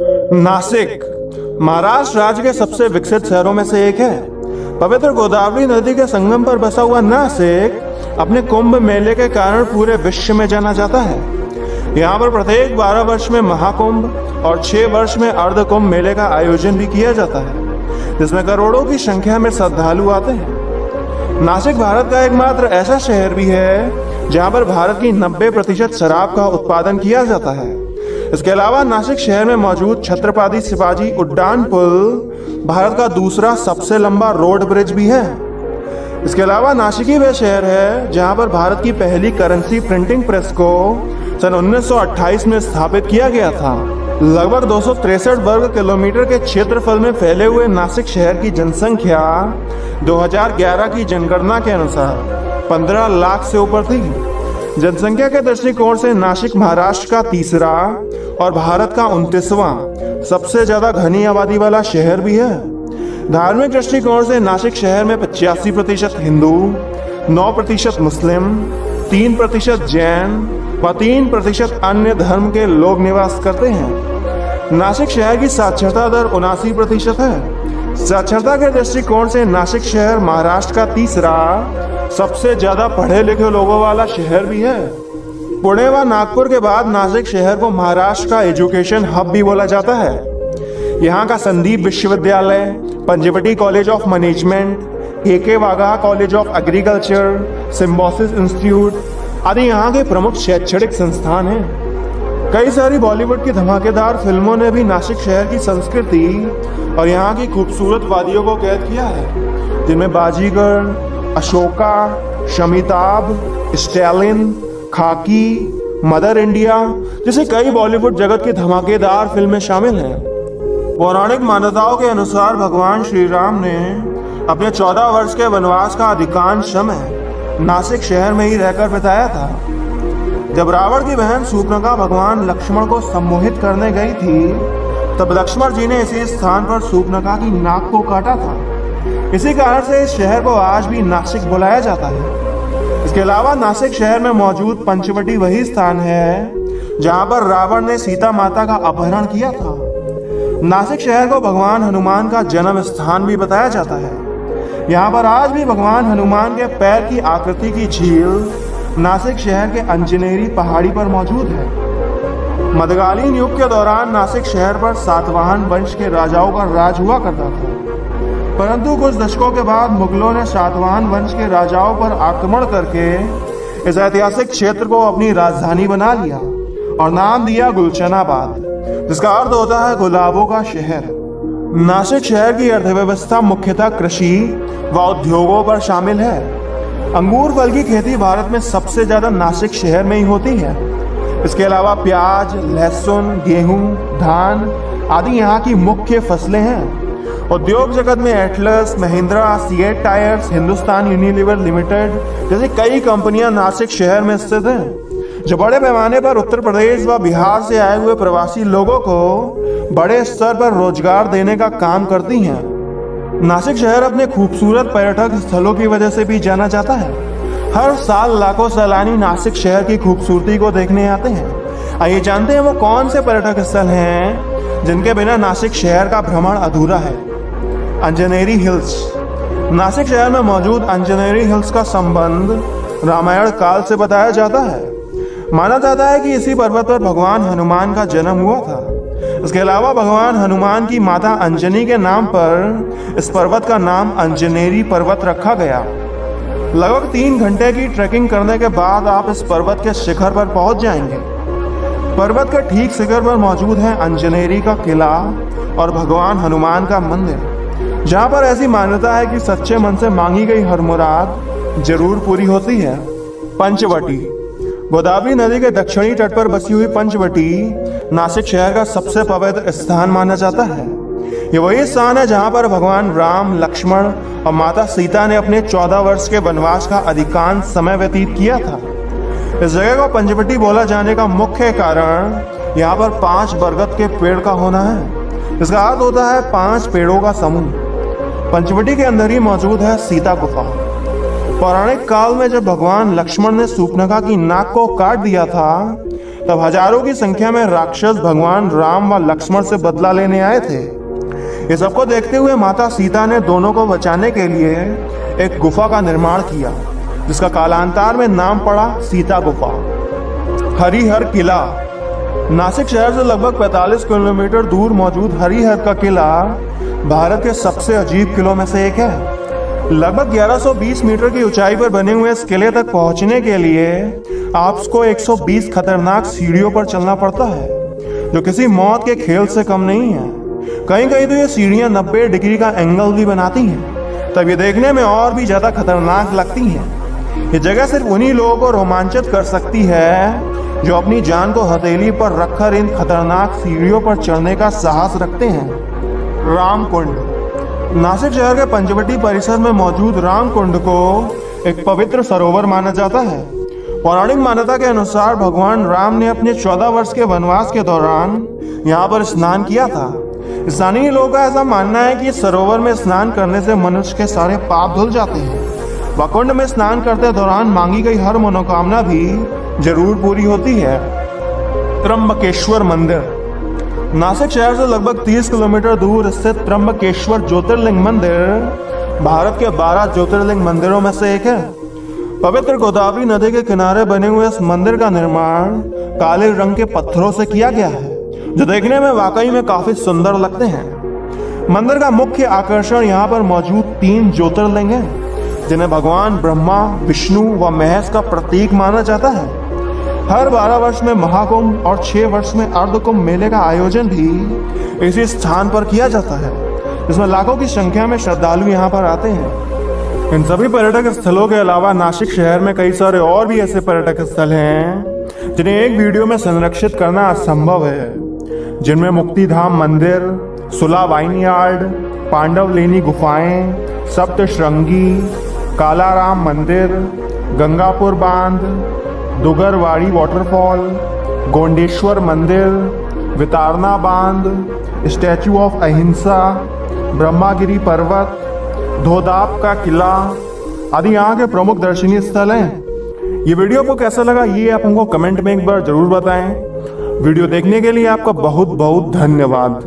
नासिक महाराष्ट्र राज्य के सबसे विकसित शहरों में से एक है। पवित्र गोदावरी नदी के संगम पर बसा हुआ नासिक अपने कुंभ मेले के कारण पूरे विश्व में जाना जाता है। यहाँ पर प्रत्येक 12 वर्ष में महाकुंभ और 6 वर्ष में अर्ध कुंभ मेले का आयोजन भी किया जाता है, जिसमें करोड़ों की संख्या में श्रद्धालु आते हैं। नासिक भारत का एकमात्र ऐसा शहर भी है जहाँ पर भारत की 90% शराब का उत्पादन किया जाता है। इसके अलावा नासिक शहर में मौजूद छत्रपति शिवाजी उड्डान पुल भारत का दूसरा सबसे लंबा रोड ब्रिज भी है। इसके अलावा नासिक ही वह शहर है जहां पर भारत की पहली करेंसी प्रिंटिंग प्रेस को सन 1928 में स्थापित किया गया था। लगभग 263 वर्ग किलोमीटर के क्षेत्रफल में फैले हुए नासिक शहर की जनसंख्या 2011 की जनगणना के अनुसार 15 लाख से ऊपर थी। जनसंख्या के दृष्टिकोण से नासिक महाराष्ट्र का तीसरा और भारत का 29वां सबसे ज्यादा घनी आबादी वाला शहर भी है। धार्मिक दृष्टिकोण से नासिक शहर में 85% हिंदू, 9% मुस्लिम, 3% जैन व 3% अन्य धर्म के लोग निवास करते हैं। नासिक शहर की साक्षरता दर 79% है। साक्षरता के दृष्टिकोण से नासिक शहर महाराष्ट्र का तीसरा सबसे ज्यादा पढ़े लिखे लोगों वाला शहर भी है। पुणे व नागपुर के बाद नासिक शहर को महाराष्ट्र का एजुकेशन हब भी बोला जाता है। यहाँ का संदीप विश्वविद्यालय, पंचवटी कॉलेज ऑफ मैनेजमेंट, के Wagah college of agriculture, Symbiosis institute आदि यहाँ के प्रमुख शैक्षणिक संस्थान हैं। कई सारी बॉलीवुड की धमाकेदार फिल्मों ने भी नासिक शहर की संस्कृति और यहाँ की खूबसूरत वादियों को कैद किया है, जिनमें बाजीगर, अशोका, शमिताभ, स्टैलिन, खाकी, मदर इंडिया जैसे कई बॉलीवुड जगत की धमाकेदार फिल्में शामिल हैं। पौराणिक मान्यताओं के अनुसार भगवान श्री राम ने अपने 14 वर्ष के वनवास का अधिकांश समय नासिक शहर में ही रहकर बिताया था। जब रावण की बहन शूर्पणखा भगवान लक्ष्मण को सम्मोहित करने गई थी, तब लक्ष्मण जी ने इसी स्थान पर शूर्पणखा की नाक को काटा था। इसी कारण से इस शहर को आज भी नासिक बुलाया जाता है। इसके अलावा नासिक शहर में मौजूद पंचवटी वही स्थान है जहां पर रावण ने सीता माता का अपहरण किया था। नासिक शहर को भगवान हनुमान का जन्म स्थान भी बताया जाता है। यहाँ पर आज भी भगवान हनुमान के पैर की आकृति की झील नासिक शहर के अंजनेरी पहाड़ी पर मौजूद है। मध्यकालीन युग के दौरान नासिक शहर पर सातवाहन वंश के राजाओं का राज हुआ करता था, परंतु कुछ दशकों के बाद मुगलों ने सातवाहन वंश के राजाओं पर आक्रमण करके इस ऐतिहासिक क्षेत्र को अपनी राजधानी बना लिया और नाम दिया गुलशनाबाद, जिसका अर्थ होता है गुलाबों का शहर। नासिक शहर की अर्थव्यवस्था मुख्यतः कृषि व उद्योगों पर शामिल है। अंगूर फल की खेती भारत में सबसे ज्यादा नासिक शहर में ही होती है। इसके अलावा प्याज, लहसुन, गेहूं, धान आदि यहाँ की मुख्य फसलें हैं। उद्योग जगत में Atlas, Mahindra, CEAT tyres, Hindustan Unilever limited जैसी कई कंपनियां नासिक शहर में स्थित हैं, जो बड़े पैमाने पर उत्तर प्रदेश व बिहार से आए हुए प्रवासी लोगों को बड़े स्तर पर रोजगार देने का काम करती हैं। नासिक शहर अपने खूबसूरत पर्यटक स्थलों की वजह से भी जाना जाता है। हर साल लाखों सैलानी नासिक शहर की खूबसूरती को देखने आते हैं। आइए जानते हैं वो कौन से पर्यटक स्थल हैं जिनके बिना नासिक शहर का भ्रमण अधूरा है। अंजनेरी हिल्स। नासिक शहर में मौजूद अंजनेरी हिल्स का संबंध रामायण काल से बताया जाता है। माना जाता है कि इसी पर्वत पर भगवान हनुमान का जन्म हुआ था। इसके अलावा भगवान हनुमान की माता अंजनी के नाम पर इस पर्वत का नाम अंजनेरी पर्वत रखा गया। लगभग 3 घंटे की ट्रैकिंग करने के बाद आप इस पर्वत के शिखर पर पहुंच जाएंगे। पर्वत के ठीक शिखर पर मौजूद है अंजनेरी का किला और भगवान हनुमान का मंदिर, जहाँ पर ऐसी मान्यता है कि सच्चे मन से मांगी गई हर मुराद जरूर पूरी होती है। पंचवटी। गोदावरी नदी के दक्षिणी तट पर बसी हुई पंचवटी नासिक शहर का सबसे पवित्र स्थान माना जाता है। ये वही स्थान है जहाँ पर भगवान राम, लक्ष्मण और माता सीता ने अपने 14 वर्ष के वनवास का अधिकांश समय व्यतीत किया था। इस जगह को पंचवटी बोला जाने का मुख्य कारण यहाँ पर 5 बरगद के पेड़ का होना है। इसका अर्थ होता है 5 पेड़ों का समूह। पंचवटी के अंदर ही मौजूद है सीता गुफा। पौराणिक काल में जब भगवान लक्ष्मण ने शूर्पणखा की नाक को काट दिया था, तब हजारों की संख्या में राक्षस भगवान राम व लक्ष्मण से बदला लेने आए थे। ये सबको देखते हुए माता सीता ने दोनों को बचाने के लिए एक गुफा का निर्माण किया, जिसका कालांतर में नाम पड़ा सीता गुफा। हरिहर किला। नासिक शहर से लगभग 45 किलोमीटर दूर मौजूद हरिहर का किला भारत के सबसे अजीब किलों में से एक है। लगभग 1120 मीटर की ऊंचाई पर बने हुए इस किले तक पहुंचने के लिए आपको 120 खतरनाक सीढ़ियों पर चलना पड़ता है, जो किसी मौत के खेल से कम नहीं है। कहीं कहीं तो ये सीढ़ियां 90 डिग्री का एंगल भी बनाती हैं, तब ये देखने में और भी ज्यादा खतरनाक लगती हैं। ये जगह सिर्फ उन्हीं लोगों को रोमांचित कर सकती है जो अपनी जान को हथेली पर रखकर इन खतरनाक सीढ़ियों पर चढ़ने का साहस रखते हैं। रामकुंड। नासिक शहर के पंचवटी परिसर में मौजूद रामकुंड को एक पवित्र सरोवर माना जाता है। पौराणिक मान्यता के अनुसार भगवान राम ने अपने 14 वर्ष के वनवास के दौरान यहाँ पर स्नान किया था। स्थानीय लोगों का ऐसा मानना है कि इस सरोवर में स्नान करने से मनुष्य के सारे पाप धुल जाते हैं। व कुंड में स्नान करते दौरान मांगी गई हर मनोकामना भी जरूर पूरी होती है। त्र्यंबकेश्वर मंदिर। नासिक शहर से लगभग 30 किलोमीटर दूर स्थित त्र्यंबकेश्वर ज्योतिर्लिंग मंदिर भारत के 12 ज्योतिर्लिंग मंदिरों में से एक है। पवित्र गोदावरी नदी के किनारे बने हुए इस मंदिर का निर्माण काले रंग के पत्थरों से किया गया है, जो देखने में वाकई में काफी सुंदर लगते हैं। मंदिर का मुख्य आकर्षण यहाँ पर मौजूद 3 ज्योतिर्लिंग हैं, जिन्हें भगवान ब्रह्मा, विष्णु व महेश का प्रतीक माना जाता है। हर 12 वर्ष में महाकुंभ और 6 वर्ष में अर्धकुंभ मेले का आयोजन भी इसी स्थान पर किया जाता है, जिसमें लाखों की संख्या में श्रद्धालु यहाँ पर आते हैं। इन सभी पर्यटक स्थलों के अलावा नासिक शहर में कई सारे और भी ऐसे पर्यटक स्थल हैं जिन्हें एक वीडियो में संरक्षित करना असंभव है, जिनमें मुक्तिधाम मंदिर, सुला वाइन यार्ड, पांडव लेनी गुफाएं, सप्तशृंगी, कालाराम मंदिर, गंगापुर बांध, दुगरवाड़ी वाटरफॉल, गोंडेश्वर मंदिर, वितारना बांध, स्टैचू ऑफ अहिंसा, ब्रह्मागिरी पर्वत, धोदाप का किला आदि यहाँ के प्रमुख दर्शनीय स्थल हैं। ये वीडियो आपको कैसा लगा ये आप हमको कमेंट में एक बार जरूर बताएं। वीडियो देखने के लिए आपका बहुत बहुत धन्यवाद।